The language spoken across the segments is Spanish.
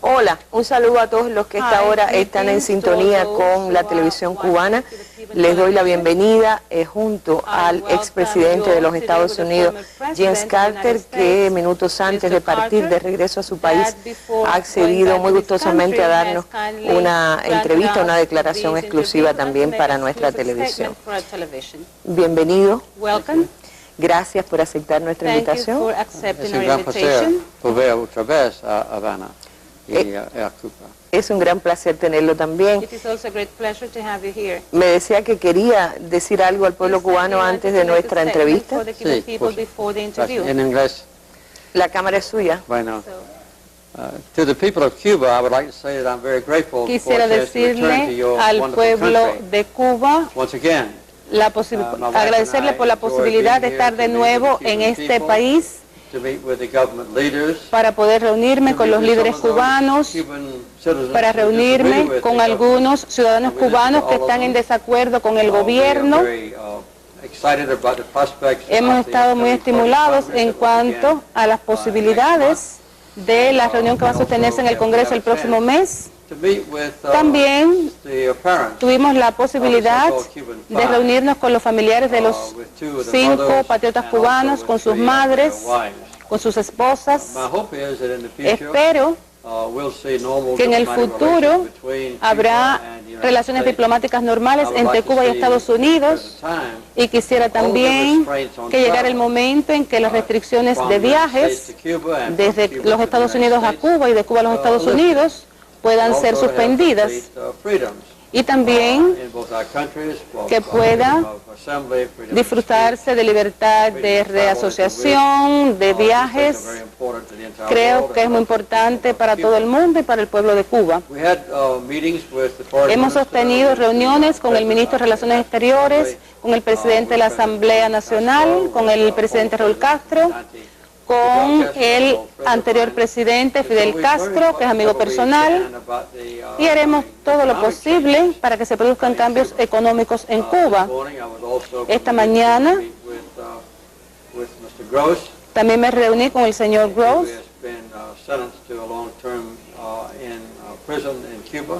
Hola, un saludo a todos los que a esta hora están en sintonía con la televisión cubana. Les doy la bienvenida junto al expresidente de los Estados Unidos, James Carter, que minutos antes de partir de regreso a su país ha accedido muy gustosamente a darnos una entrevista, una declaración exclusiva también para nuestra televisión. Bienvenido. Gracias por aceptar nuestra invitación. Es un gran placer volver otra vez a Habana y a Cuba. Es un gran placer tenerlo también. Me decía que quería decir algo al pueblo cubano antes de nuestra entrevista. Sí, pues, en inglés. La cámara es suya. Bueno, to the people of Cuba, I would like to say that I'm very grateful Quisiera for a chance to return to decirle your al wonderful pueblo country de Cuba, once again. agradecerle por la posibilidad de estar de nuevo en este país To meet with the government leaders, para poder reunirme con los líderes cubanos, para reunirme con algunos ciudadanos cubanos que están en desacuerdo con el gobierno. Hemos estado muy estimulados en cuanto a las posibilidades de la reunión que va a sostenerse en el Congreso el próximo mes. También tuvimos la posibilidad de reunirnos con los familiares de los 5 patriotas cubanos, con sus madres, con sus esposas. Espero que en el futuro habrá relaciones diplomáticas normales entre Cuba y Estados Unidos, y quisiera también que llegara el momento en que las restricciones de viajes desde los Estados Unidos a Cuba y de Cuba a los Estados Unidos puedan ser suspendidas, y también que pueda disfrutarse de libertad de reasociación, de viajes. Creo que es muy importante para todo el mundo y para el pueblo de Cuba. Hemos sostenido reuniones con el ministro de Relaciones Exteriores, con el presidente de la Asamblea Nacional, con el presidente Raúl Castro, con el anterior presidente Fidel Castro, que es amigo personal, y haremos todo lo posible para que se produzcan cambios económicos en Cuba. Esta mañana también me reuní con el señor Gross,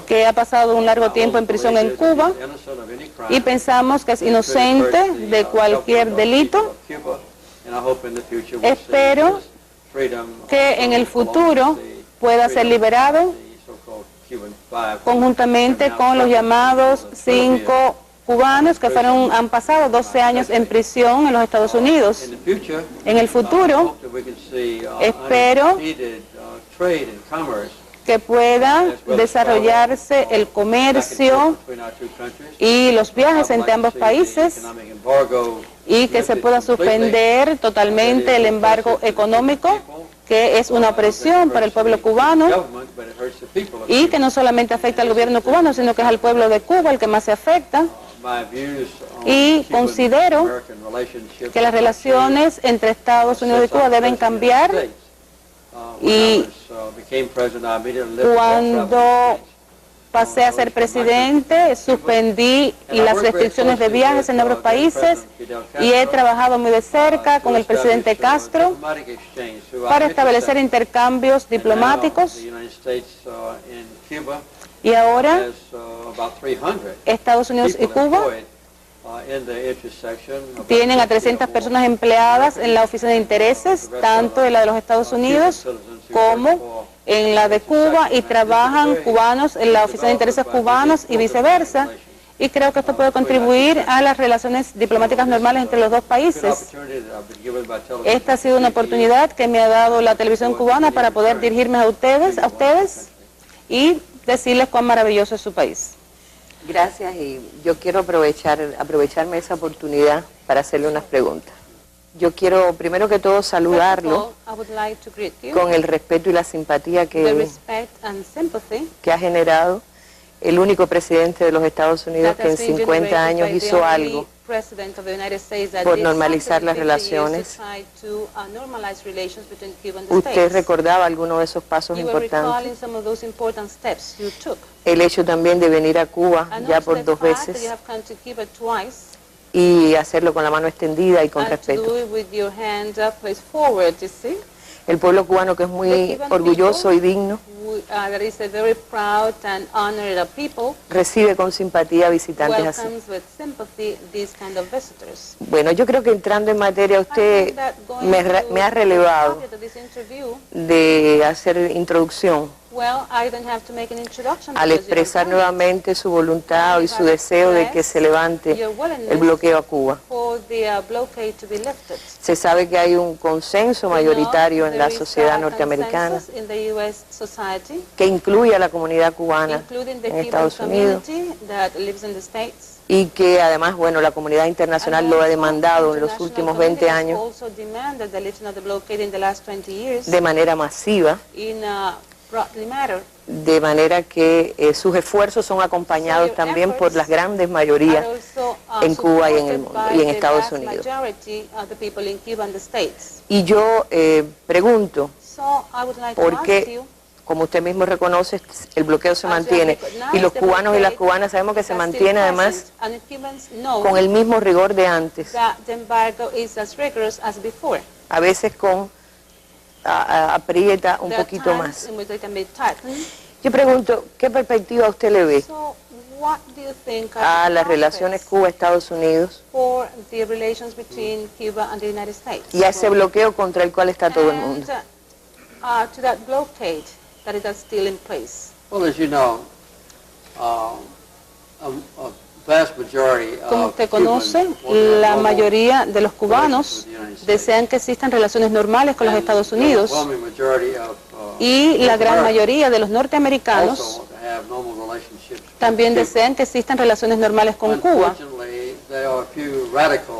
que ha pasado un largo tiempo en prisión en Cuba, y pensamos que es inocente de cualquier delito. Espero que en el futuro pueda ser liberado conjuntamente con los llamados 5 cubanos que han pasado 12 años en prisión en los Estados Unidos. En el futuro, espero que pueda desarrollarse el comercio y los viajes entre ambos países, y que se pueda suspender totalmente el embargo económico, que es una opresión para el pueblo cubano y que no solamente afecta al gobierno cubano, sino que es al pueblo de Cuba el que más se afecta. Y considero que las relaciones entre Estados Unidos y Cuba deben cambiar, y cuando pasé a ser presidente, suspendí las restricciones de viajes en otros países, y he trabajado muy de cerca con el presidente Castro para establecer intercambios diplomáticos. Y ahora Estados Unidos y Cuba tienen a 300 personas empleadas en la oficina de intereses, tanto en la de los Estados Unidos como en la de Cuba, y trabajan cubanos en la oficina de intereses cubanos y viceversa. Y creo que esto puede contribuir a las relaciones diplomáticas normales entre los dos países. Esta ha sido una oportunidad que me ha dado la televisión cubana para poder dirigirme a ustedes y decirles cuán maravilloso es su país. Gracias, y yo quiero aprovecharme de esa oportunidad para hacerle unas preguntas. Yo quiero primero que todo saludarlo con el respeto y la simpatía que ha generado el único presidente de los Estados Unidos que en 50 años hizo algo por normalizar las relaciones. Usted recordaba algunos de esos pasos importantes. El hecho también de venir a Cuba ya por 2 veces y hacerlo con la mano extendida y con respeto. el pueblo cubano, que es muy orgulloso y digno, recibe con simpatía visitantes así. Bueno, yo creo que entrando en materia, usted me ha relevado de hacer introducción al expresar nuevamente su voluntad y su deseo de que se levante el bloqueo a Cuba. Se sabe que hay un consenso mayoritario en la sociedad norteamericana que incluye a la comunidad cubana en Estados Unidos y que además, bueno, la comunidad internacional lo ha demandado en los últimos 20 años de manera masiva, de manera que sus esfuerzos son acompañados también por las grandes mayorías en Cuba y en el mundo, y en Estados Unidos. Y yo pregunto, ¿por qué, como usted mismo reconoce, el bloqueo se mantiene? Y los cubanos y las cubanas sabemos que se mantiene además con el mismo rigor de antes, a veces con aprieta un poquito más. Yo pregunto, ¿qué perspectiva usted le ve a las relaciones Cuba-Estados Unidos y a ese bloqueo contra el cual está todo el mundo? Well, as you know, como usted conoce, la mayoría de los cubanos desean que existan relaciones normales con los Estados Unidos y la gran mayoría de los norteamericanos también desean que existan relaciones normales con Cuba.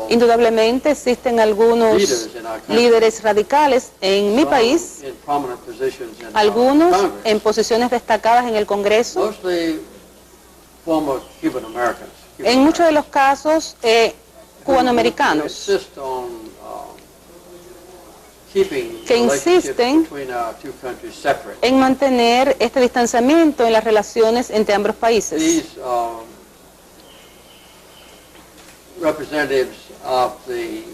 Indudablemente existen algunos líderes radicales en mi país, algunos en posiciones destacadas en el Congreso, en muchos de los casos cubanoamericanos, que insisten en mantener este distanciamiento en las relaciones entre ambos países.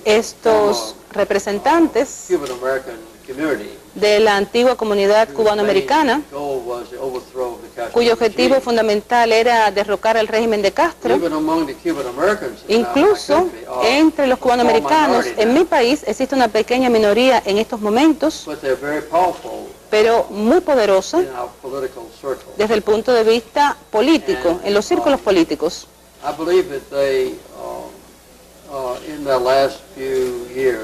Estos representantes de la antigua comunidad cubanoamericana, cuyo objetivo fundamental era derrocar al régimen de Castro, incluso entre los cubanoamericanos en mi país existe una pequeña minoría en estos momentos, pero muy poderosa desde el punto de vista político, en los círculos políticos.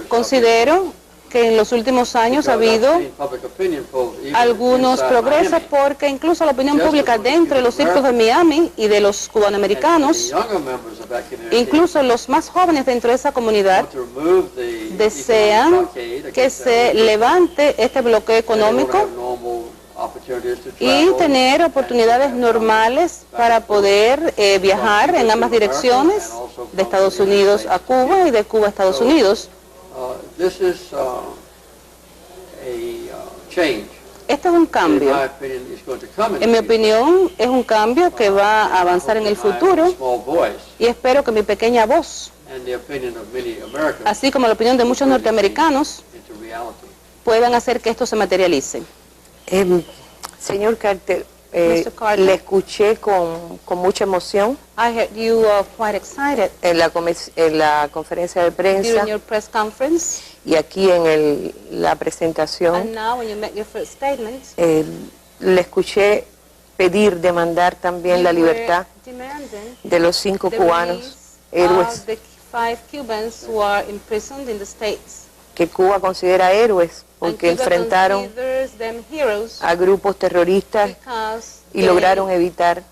Considero que en los últimos años ha habido algunos progresos porque incluso la opinión pública dentro de los círculos de Miami y de los cubanoamericanos, incluso los más jóvenes dentro de esa comunidad, desean que se levante este bloqueo económico y tener oportunidades normales para poder viajar en ambas direcciones, de Estados Unidos a Cuba y de Cuba a Estados Unidos. Este es un cambio. En mi opinión, es un cambio que va a avanzar en el futuro y espero que mi pequeña voz, así como la opinión de muchos norteamericanos, puedan hacer que esto se materialice. Señor Carter, le escuché con mucha emoción en la conferencia de prensa y aquí en la presentación. Le escuché pedir, demandar también la libertad de los 5 cubanos héroes que Cuba considera héroes porque enfrentaron a grupos terroristas y lograron evitar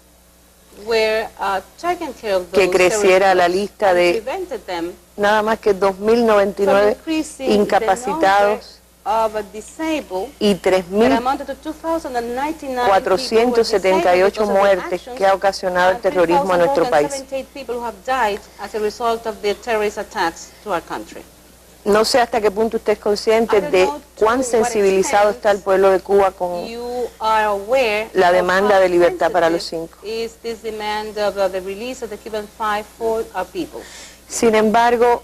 que creciera la lista de nada más que 2.099 incapacitados y 3.478 muertes que ha ocasionado el terrorismo a nuestro país. No sé hasta qué punto usted es consciente de cuán sensibilizado está el pueblo de Cuba con la demanda de libertad para los 5. Sin embargo,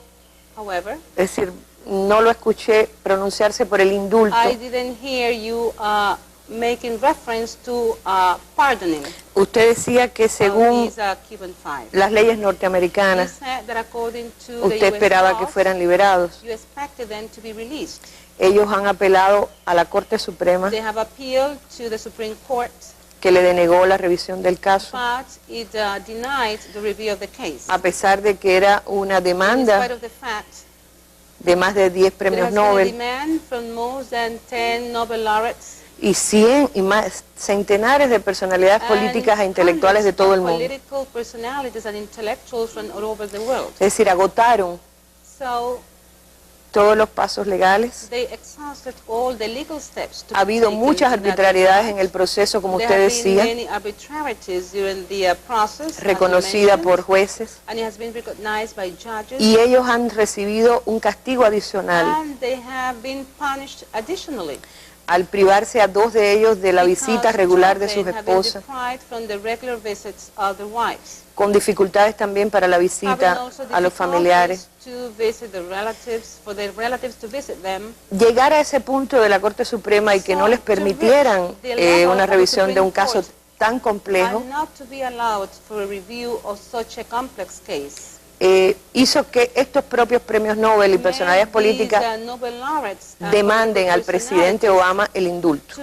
es decir, no lo escuché pronunciarse por el indulto. I didn't hear you making reference to pardoning. Usted decía que según las leyes norteamericanas, usted esperaba que fueran liberados. Ellos han apelado a la Corte Suprema, que le denegó la revisión del caso, a pesar de que era una demanda de más de 10 premios Nobel y 100 y más centenares de personalidades políticas e intelectuales de todo el mundo. Es decir, agotaron todos los pasos legales. Ha habido muchas arbitrariedades en el proceso, como usted decía, reconocida por jueces, y ellos han recibido un castigo adicional al privarse a 2 de ellos de la visita regular de sus esposas, con dificultades también para la visita a los familiares. Llegar a ese punto de la Corte Suprema y que no les permitieran una revisión de un caso tan complejo hizo que estos propios premios Nobel y personalidades políticas demanden al presidente Obama el indulto.